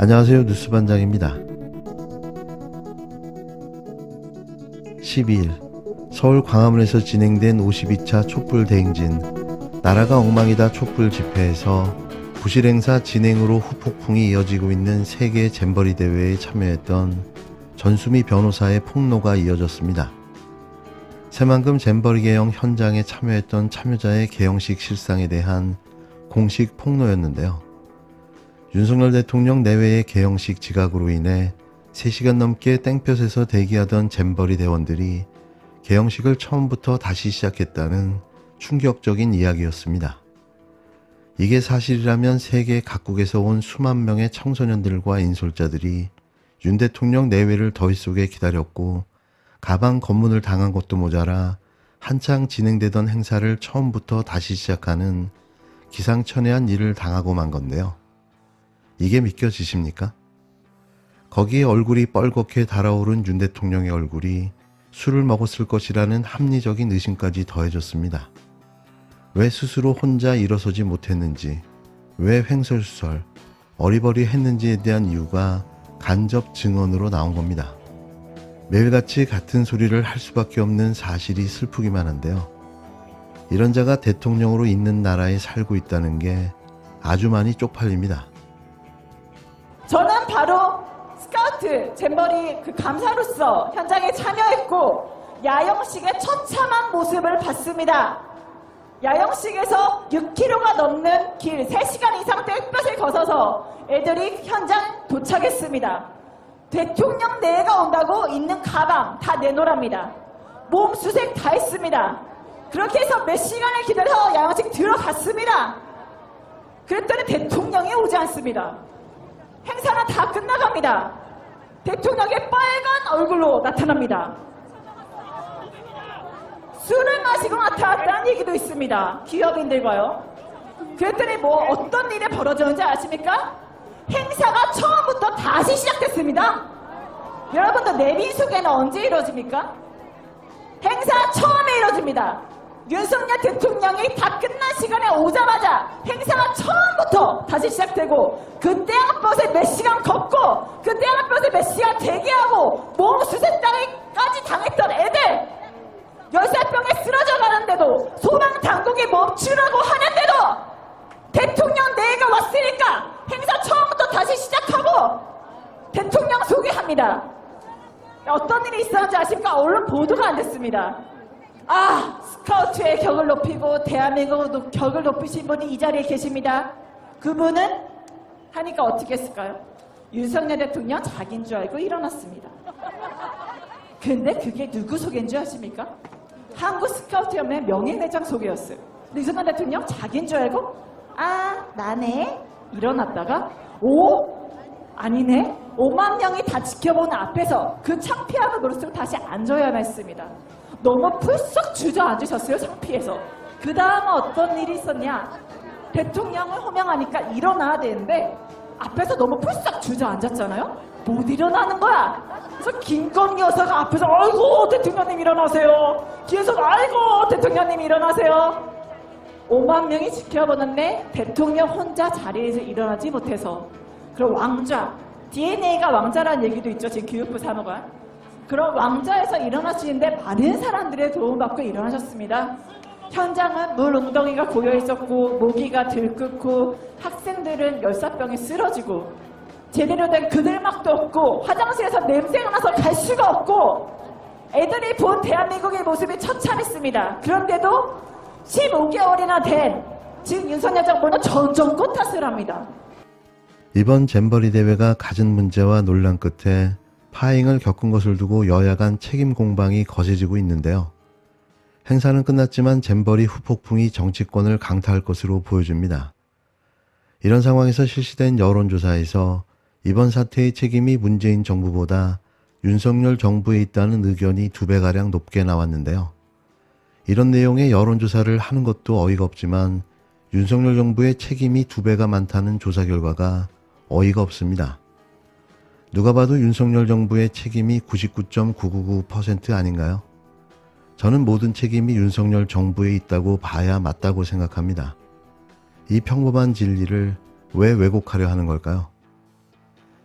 안녕하세요. 뉴스반장입니다. 12일 서울 광화문에서 진행된 52차 촛불 대행진 나라가 엉망이다 촛불 집회에서 부실 행사 진행으로 후폭풍이 이어지고 있는 세계 잼버리 대회에 참여했던 전수미 변호사의 폭로가 이어졌습니다. 새만금 잼버리 개영 현장에 참여했던 참여자의 개영식 실상에 대한 공식 폭로였는데요. 윤석열 대통령 내외의 개영식 지각으로 인해 3시간 넘게 땡볕에서 대기하던 잼버리 대원들이 개영식을 처음부터 다시 시작했다는 충격적인 이야기였습니다. 이게 사실이라면 세계 각국에서 온 수만 명의 청소년들과 인솔자들이 윤 대통령 내외를 더위 속에 기다렸고 가방 검문을 당한 것도 모자라 한창 진행되던 행사를 처음부터 다시 시작하는 기상천외한 일을 당하고 만 건데요. 이게 믿겨지십니까? 거기에 얼굴이 뻘겋게 달아오른 윤 대통령의 얼굴이 술을 먹었을 것이라는 합리적인 의심까지 더해졌습니다. 왜 스스로 혼자 일어서지 못했는지, 왜 횡설수설, 어리버리했는지에 대한 이유가 간접 증언으로 나온 겁니다. 매일같이 같은 소리를 할 수밖에 없는 사실이 슬프기만 한데요. 이런 자가 대통령으로 있는 나라에 살고 있다는 게 아주 많이 쪽팔립니다. 저는 바로 스카우트 잼버리 감사로서 현장에 참여했고 야영식의 처참한 모습을 봤습니다. 야영식에서 6km가 넘는 길 3시간 이상 땡볕을 거쳐서 애들이 현장 도착했습니다. 대통령 내가 온다고 있는 가방 다 내놓으랍니다. 몸 수색 다 했습니다. 그렇게 해서 몇 시간을 기다려서 야영식 들어갔습니다. 그랬더니 대통령이 오지 않습니다. 행사는 다 끝나갑니다. 대통령의 빨간 얼굴로 나타납니다. 술을 마시고 나타났다는 얘기도 있습니다. 기업인들과요. 그랬더니 뭐 어떤 일이 벌어졌는지 아십니까? 행사가 처음부터 다시 시작됐습니다. 여러분들 내빈속에는 언제 이루어집니까? 행사 처음에 이루어집니다. 윤석열 대통령이 다 끝난 시간에 오자마자 행사가 처음부터 다시 시작되고 그때 앞버스에 몇 시간 걷고 그때 앞버스에 몇 시간 대기하고 몸 수색당까지 당했던 애들 열사병에 쓰러져 가는데도 소방당국이 멈추라고 하는데도 대통령 내가 왔으니까 행사 처음부터 다시 시작하고 대통령 소개합니다. 어떤 일이 있었는지 아십니까? 언론 보도가 안 됐습니다. 스카우트의 격을 높이고 대한민국 격을 높이신 분이 이 자리에 계십니다. 그분은 하니까 어떻게 했을까요? 윤석열 대통령 자기인 줄 알고 일어났습니다. 근데 그게 누구 소개인 줄 아십니까? 한국 스카우트연맹 명예회장 소개였어요. 윤석열 대통령 자기인 줄 알고 나네 일어났다가 아니네 5만 명이 다 지켜보는 앞에서 그 창피함을 무릅쓰고 다시 앉아야만 했습니다. 너무 풀썩 주저앉으셨어요. 창피해서. 그 다음은 어떤 일이 있었냐, 대통령을 호명하니까 일어나야 되는데 앞에서 너무 풀썩 주저앉았잖아요. 못 일어나는 거야. 그래서 김건희 여사가 앞에서 아이고 대통령님 일어나세요, 뒤에서 아이고 대통령님 일어나세요. 5만 명이 지켜보는데 대통령 혼자 자리에서 일어나지 못해서, 그럼 왕좌, DNA가 왕자라는 얘기도 있죠. 지금 교육부 산호관. 그런 왕좌에서 일어나시는데 많은 사람들의 도움받고 일어나셨습니다. 현장은 물 웅덩이가 고여있었고 모기가 들끓고 학생들은 열사병에 쓰러지고 제대로 된 그늘막도 없고 화장실에서 냄새가 나서 갈 수가 없고 애들이 본 대한민국의 모습이 처참했습니다. 그런데도 15개월이나 된 지금 윤석열 정부는 전정권 탓을 합니다. 이번 잼버리 대회가 갖은 문제와 논란 끝에 파행을 겪은 것을 두고 여야 간 책임 공방이 거세지고 있는데요. 행사는 끝났지만 잼버리 후폭풍이 정치권을 강타할 것으로 보여집니다. 이런 상황에서 실시된 여론조사에서 이번 사태의 책임이 문재인 정부보다 윤석열 정부에 있다는 의견이 2배가량 높게 나왔는데요. 이런 내용의 여론조사를 하는 것도 어이가 없지만 윤석열 정부의 책임이 2배가 많다는 조사 결과가 어이가 없습니다. 누가 봐도 윤석열 정부의 책임이 99.999% 아닌가요? 저는 모든 책임이 윤석열 정부에 있다고 봐야 맞다고 생각합니다. 이 평범한 진리를 왜 왜곡하려 하는 걸까요?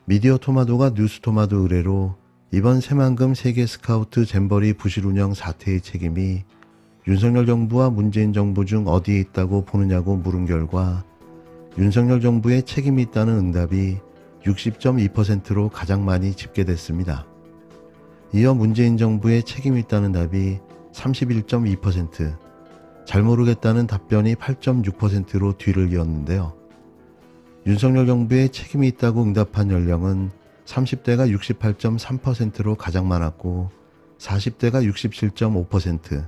미디어 토마토가 뉴스 토마토 의뢰로 이번 새만금 세계 스카우트 잼버리 부실 운영 사태의 책임이 윤석열 정부와 문재인 정부 중 어디에 있다고 보느냐고 물은 결과 윤석열 정부의 책임이 있다는 응답이 60.2%로 가장 많이 집계됐습니다. 이어 문재인 정부의 책임이 있다는 답이 31.2%, 잘 모르겠다는 답변이 8.6%로 뒤를 이었는데요. 윤석열 정부의 책임이 있다고 응답한 연령은 30대가 68.3%로 가장 많았고 40대가 67.5%,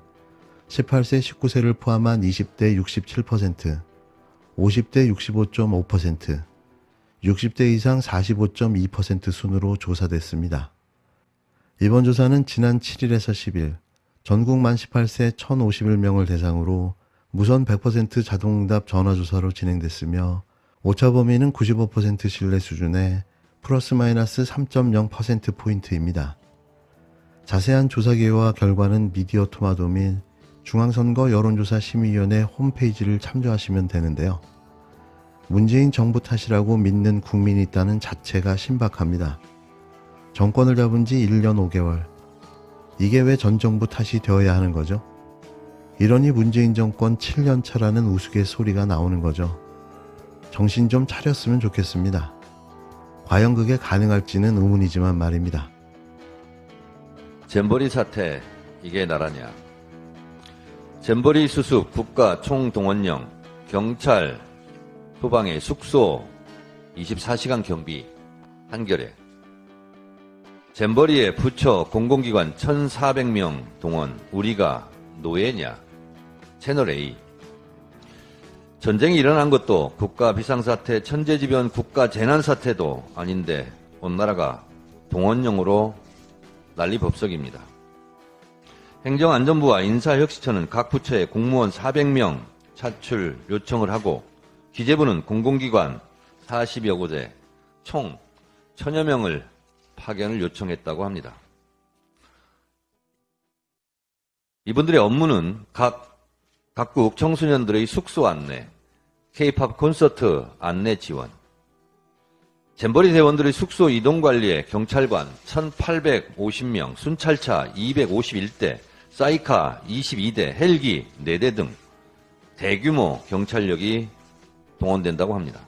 18세 19세를 포함한 20대 67%, 50대 65.5%, 60대 이상 45.2% 순으로 조사됐습니다. 이번 조사는 지난 7일에서 10일 전국 만 18세 1,051명을 대상으로 무선 100% 자동응답 전화조사로 진행됐으며 오차 범위는 95% 신뢰 수준의 플러스 마이너스 3.0%포인트입니다. 자세한 조사 결과 결과는 미디어 토마토 및 중앙선거 여론조사 심의위원회 홈페이지를 참조하시면 되는데요. 문재인 정부 탓이라고 믿는 국민이 있다는 자체가 신박합니다. 정권을 잡은 지 1년 5개월. 이게 왜 전 정부 탓이 되어야 하는 거죠? 이러니 문재인 정권 7년 차라는 우스갯소리가 나오는 거죠. 정신 좀 차렸으면 좋겠습니다. 과연 그게 가능할지는 의문이지만 말입니다. 잼버리 사태, 이게 나라냐. 잼버리 수습 국가 총동원령, 경찰, 소방의 숙소, 24시간 경비, 한겨레. 잼버리에 부처 공공기관 1,400명 동원, 우리가 노예냐. 채널A. 전쟁이 일어난 것도 국가 비상사태, 천재지변 국가 재난사태도 아닌데 온 나라가 동원령으로 난리법석입니다. 행정안전부와 인사혁신처는 각 부처에 공무원 400명 차출 요청을 하고 기재부는 공공기관 40여 곳에 총 1,000여 명을 파견을 요청했다고 합니다. 이분들의 업무는 각국 청소년들의 숙소 안내, K-팝 콘서트 안내 지원, 잼버리 대원들의 숙소 이동 관리에 경찰관 1,850명, 순찰차 251대, 사이카 22대, 헬기 4대 등 대규모 경찰력이 동원된다고 합니다.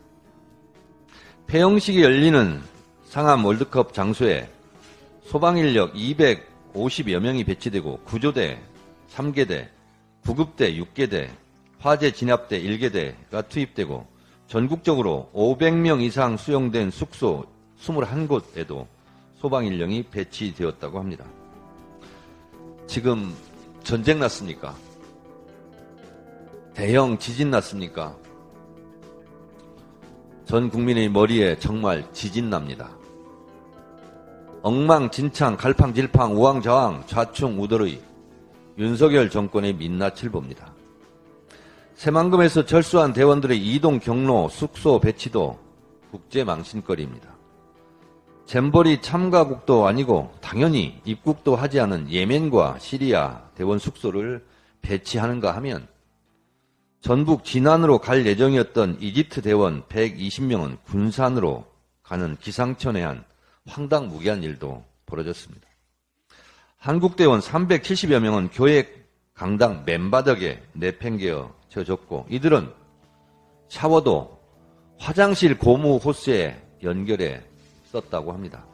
폐영식이 열리는 상암 월드컵 장소에 소방인력 250여 명이 배치되고 구조대 3개대, 구급대 6개대, 화재 진압대 1개대가 투입되고 전국적으로 500명 이상 수용된 숙소 21곳에도 소방인력이 배치되었다고 합니다. 지금 전쟁 났습니까? 대형 지진 났습니까? 전 국민의 머리에 정말 지진 납니다. 엉망진창, 갈팡질팡, 우왕좌왕, 좌충우돌의 윤석열 정권의 민낯을 봅니다. 새만금에서 철수한 대원들의 이동 경로, 숙소 배치도 국제망신거리입니다. 잼버리 참가국도 아니고 당연히 입국도 하지 않은 예멘과 시리아 대원 숙소를 배치하는가 하면 전북 진안으로 갈 예정이었던 이집트 대원 120명은 군산으로 가는 기상천외한 황당무계한 일도 벌어졌습니다. 한국 대원 370여 명은 교회 강당 맨바닥에 내팽개어 져졌고 이들은 샤워도 화장실 고무 호스에 연결해 썼다고 합니다.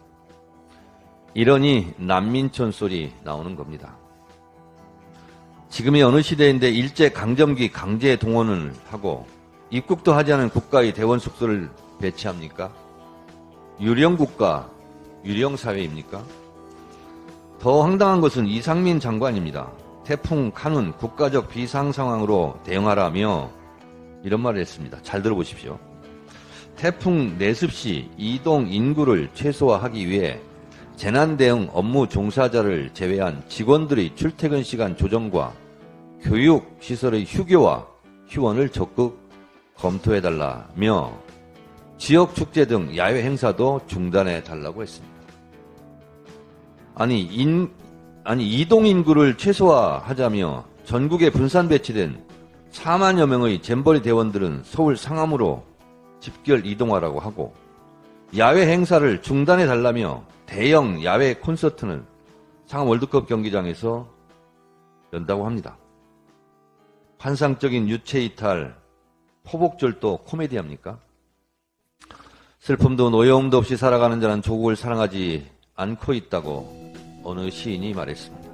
이러니 난민촌 소리 나오는 겁니다. 지금이 어느 시대인데 일제 강점기 강제 동원을 하고 입국도 하지 않은 국가의 대원 숙소를 배치합니까? 유령국가, 유령사회입니까? 더 황당한 것은 이상민 장관입니다. 태풍 카눈 국가적 비상상황으로 대응하라며 이런 말을 했습니다. 잘 들어보십시오. 태풍 내습 시 이동 인구를 최소화하기 위해 재난대응 업무 종사자를 제외한 직원들의 출퇴근 시간 조정과 교육시설의 휴교와 휴원을 적극 검토해달라며 지역축제 등 야외 행사도 중단해달라고 했습니다. 아니 이동 인구를 최소화하자며 전국에 분산 배치된 4만여 명의 잼버리 대원들은 서울 상암으로 집결 이동하라고 하고 야외 행사를 중단해달라며 대형 야외 콘서트는 상암 월드컵 경기장에서 연다고 합니다. 환상적인 유체이탈, 포복절도 코미디합니까? 슬픔도 노여움도 없이 살아가는 자는 조국을 사랑하지 않고 있다고 어느 시인이 말했습니다.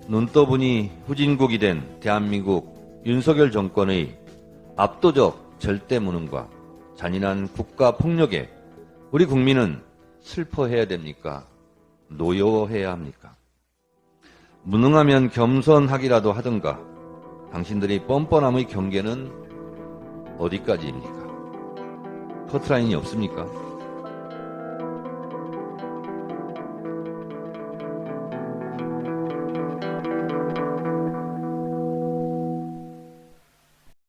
눈 떠보니 후진국이 된 대한민국 윤석열 정권의 압도적 절대 무능과 잔인한 국가 폭력에 우리 국민은 슬퍼해야 됩니까? 노여워해야 합니까? 무능하면 겸손하기라도 하든가. 당신들의 뻔뻔함의 경계는 어디까지입니까? 커트라인이 없습니까?